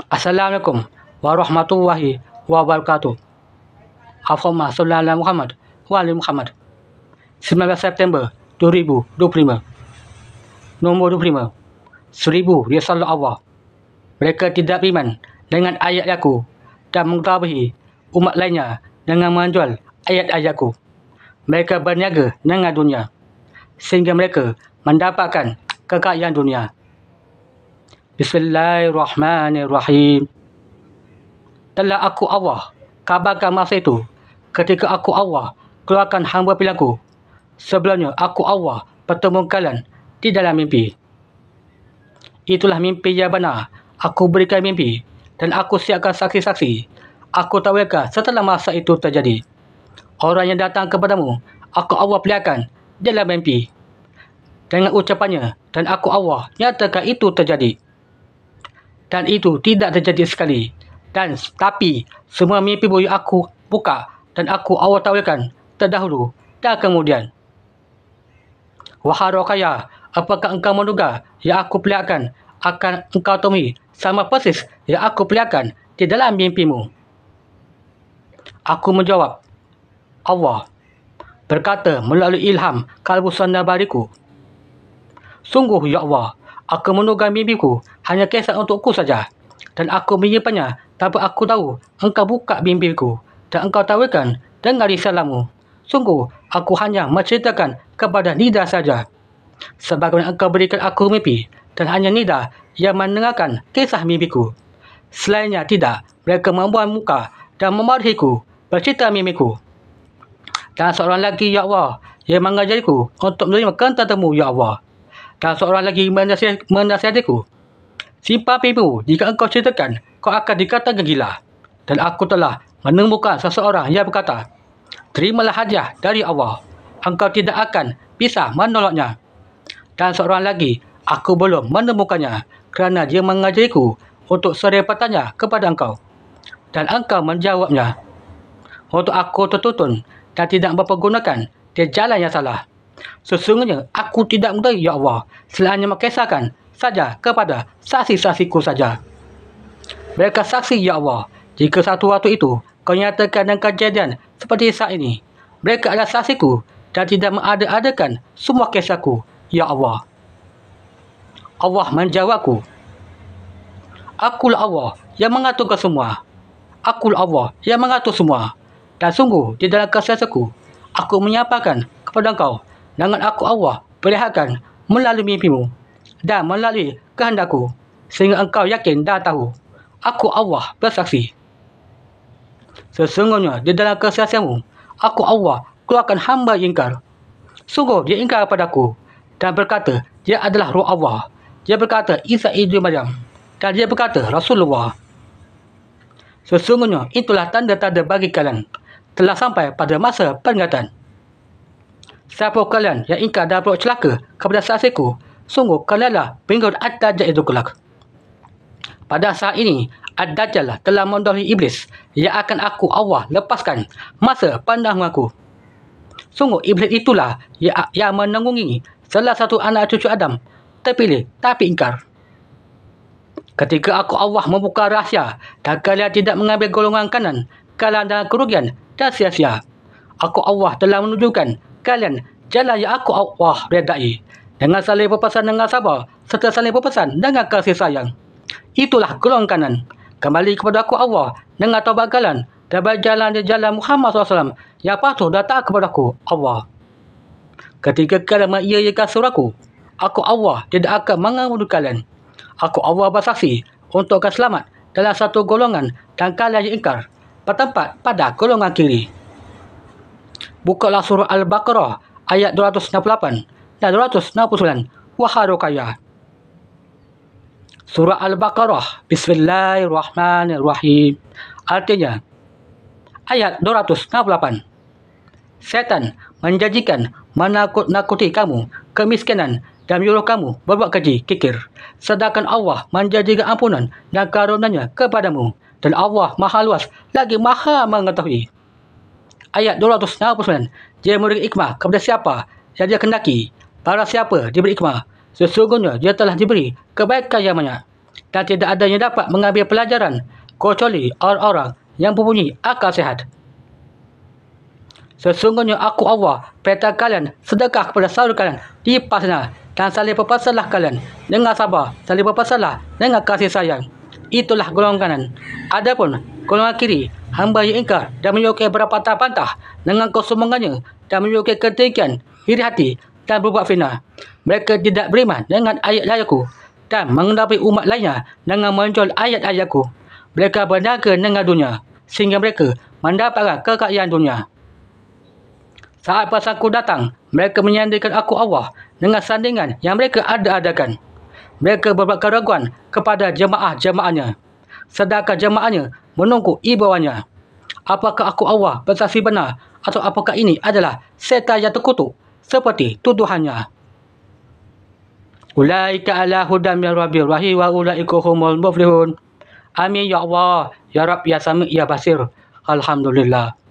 Assalamualaikum warahmatullahi wabarakatuh. Allahumma shalli ala Muhammad wa ali Muhammad. 19 September 2025. Nombor 25. 1000 Risalah Allah. Mereka tidak beriman dengan ayat-ayatku dan mengetahui umat lainnya dengan menjual ayat-ayatku. Mereka berniaga dengan dunia sehingga mereka mendapatkan kekayaan dunia. Bismillahirrahmanirrahim. Telah aku Allah kabarkan masa itu ketika aku Allah keluarkan hamba pilihanku. Sebelumnya aku Allah bertemu kalian di dalam mimpi. Itulah mimpi yang benar. Aku berikan mimpi dan aku siapkan saksi-saksi. Aku tawarkan setelah masa itu terjadi. Orang yang datang kepadamu, aku Allah perlihatkan dalam mimpi dengan ucapannya, dan aku Allah nyatakan itu terjadi. Dan itu tidak terjadi sekali. Tapi semua mimpi yang aku buka dan aku Allah tawarkan terdahulu dan kemudian. Wahai Rokaya, apakah engkau menduga yang aku perlihatkan akan engkau temui sama persis yang aku perlihatkan di dalam mimpimu? Aku menjawab, Allah berkata melalui ilham kalbu sanda bariku. Sungguh ya Allah, aku menduga mimpiku hanya kisah untukku saja, dan aku menyimpannya tanpa aku tahu engkau buka mimpiku dan engkau tawarkan dengan risalahmu. Sungguh, aku hanya menceritakan kepada Nida saja. Sebagaimana engkau berikan aku mimpi, dan hanya Nida yang mendengarkan kisah mimpiku. Selainnya tidak, mereka membuat muka dan memarahiku bercerita mimpiku. Dan seorang lagi ya Allah yang mengajariku untuk menerima tentang-Mu ya Allah. Dan seorang lagi menasihatiku, simpan mimpimu, jika engkau ceritakan, kau akan dikatakan gila. Dan aku telah menemukan seseorang yang berkata, terimalah hadiah dari Allah, engkau tidak akan bisa menolaknya. Dan seorang lagi, aku belum menemukannya, kerana dia mengajariku untuk sering bertanya kepada engkau. Dan engkau menjawabnya, untuk aku tertuntun dan tidak mempergunakan di jalan yang salah. Sesungguhnya aku tidak mengetahui ya Allah, selain mengisahkan saja kepada saksi-saksiku saja. Mereka saksi ya Allah, jika satu waktu itu kau nyatakan dengan kejadian seperti saat ini. Mereka adalah saksiku dan tidak mengada-adakan semua kisahku ya Allah. Allah menjawabku, akulah Allah yang mengatur semua. Akulah Allah yang mengatur semua. Dan sungguh di dalam kesaksianku, aku menyampaikan kepada engkau dengan aku Allah perlihatkan melalui mimpimu dan melalui kehendakku, sehingga engkau yakin dan tahu. Aku Allah bersaksi. Sesungguhnya di dalam kesaksianmu, aku Allah keluarkan hamba ingkar. Sungguh dia ingkar padaku dan berkata dia adalah Roh Allah. Dia berkata Isa ibnu Maryam, dan dia berkata Rasulullah. Sesungguhnya itulah tanda-tanda bagi kalian telah sampai pada masa peringatan. Siapa kalian yang ingkar dan berbuat celaka kepada saksiku, sungguh kalianlah pengikut Ad-Dajjal itu kelak. Pada saat ini, Ad-Dajjal telah mendahului iblis yang akan aku Allah lepaskan masa pandangan aku. Sungguh iblis itulah yang menanggungi salah satu anak cucu Adam terpilih tapi ingkar. Ketika aku Allah membuka rahsia dan kalian tidak mengambil golongan kanan, kalian dalam kerugian dan sia-sia. Aku Allah telah menunjukkan kalian jalan yang aku Allah redai, dengan saling berpesan dengan sabar serta saling berpesan dengan kasih sayang. Itulah golongan kanan. Kembali kepada aku Allah dengan taubat kalian dan berjalan di jalan Muhammad SAW yang patuh datang kepada aku Allah. Ketika kalian mengiyakan surahku, aku Allah tidak akan mengambil kalian. Aku Allah bersaksi untuk akan selamat dalam satu golongan dan kalian yang ingkar bertempat pada golongan kiri. Bukalah surah Al-Baqarah ayat 268 dan 269. Wahai Rokaya. Surah Al-Baqarah. Bismillahirrahmanirrahim. Artinya, ayat 268. Setan menjanjikan menakut-nakuti kamu kemiskinan dan menyuruh kamu berbuat keji kikir. Sedangkan Allah menjanjikan ampunan dan karunia-Nya kepadamu. Dan Allah Maha Luas lagi Maha mengetahui. Ayat 269. Dia memberi hikmah kepada siapa yang dia kendaki. Para siapa diberi hikmah, sesungguhnya dia telah diberi kebaikan yang banyak. dan tidak ada yang dapat mengambil pelajaran kecuali orang-orang yang mempunyai akal sihat. Sesungguhnya aku Allah perintah kalian sedekah kepada saudara kalian di pasna dan saling berpasalah kalian dengan sabar, saling berpasalah dengan kasih sayang. Itulah golongan kanan. Adapun golongan kiri, hamba yang ingkar dan menyukai berpantah-pantah dengan kesombongannya dan menyukai ketinggian iri hati dan berbuat fitnah. Mereka tidak beriman dengan ayat-ayatku dan mengendapi umat lainnya dengan menjual ayat-ayatku. Mereka berniaga dengan dunia sehingga mereka mendapatkan kekayaan dunia. Saat pasanku datang, mereka menyandingkan aku Allah dengan sandingan yang mereka ada-adakan. Mereka berbuat keraguan kepada jemaah-jemaahnya, sedangkan jemaahnya menunggu imbauannya. Apakah aku Allah bersaksi benar, atau apakah ini adalah setan yang terkutuk seperti tuduhannya? Ulaika ala hudan min rabbir rahim wa ulaika humul muflihun. Amin ya Allah, ya Rabb, ya Sami, ya Basir. Alhamdulillah.